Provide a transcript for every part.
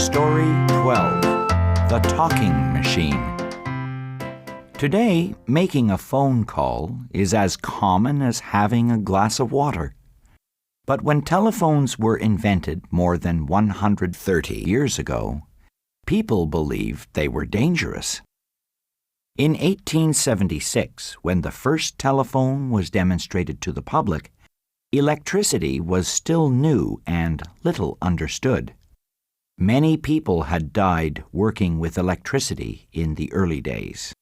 Story 12. The Talking Machine. Today, making a phone call is as common as having a glass of water. But when telephones were invented more than 130 years ago, people believed they were dangerous. In 1876, when the first telephone was demonstrated to the public, electricity was still new and little understood. Many people had died working with electricity in the early days.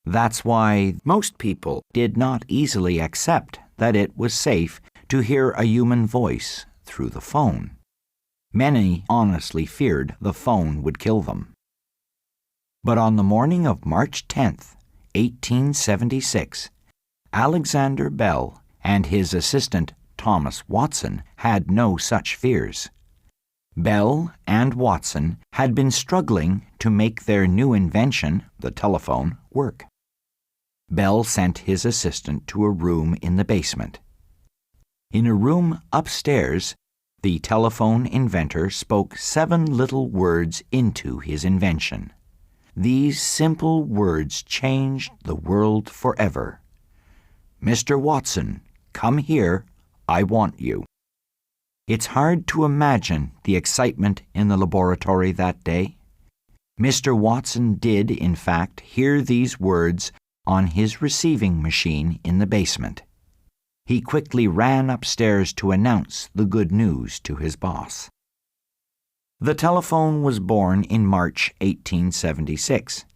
That's why most people did not easily accept that it was safe to hear a human voice through the phone. Many honestly feared the phone would kill them. But on the morning of March 10th, 1876, Alexander Bell and his assistant Thomas Watson had no such fears. Bell and Watson had been struggling to make their new invention, the telephone, work. Bell sent his assistant to a room in the basement. In a room upstairs, the telephone inventor spoke 7 little words into his invention. These simple words changed the world forever. "Mr. Watson, come here. I want you." It's hard to imagine the excitement in the laboratory that day. Mr. Watson did, in fact, hear these words on his receiving machine in the basement. He quickly ran upstairs to announce the good news to his boss. The telephone was born in March 1876,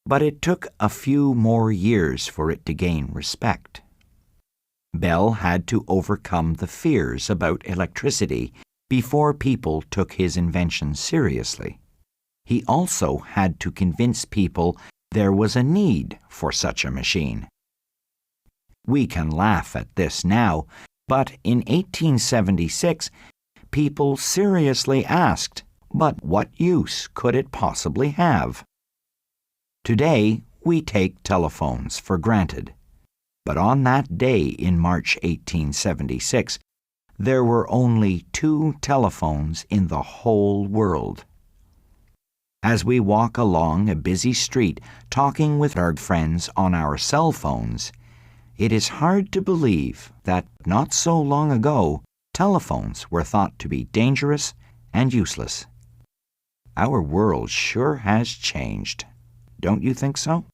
but it took a few more years for it to gain respect. Bell had to overcome the fears about electricity before people took his invention seriously. He also had to convince people there was a need for such a machine. We can laugh at this now, but in 1876, people seriously asked, but what use could it possibly have? Today, we take telephones for granted. But on that day in March 1876, there were only 2 telephones in the whole world. As we walk along a busy street talking with our friends on our cell phones, it is hard to believe that not so long ago, telephones were thought to be dangerous and useless. Our world sure has changed. Don't you think so?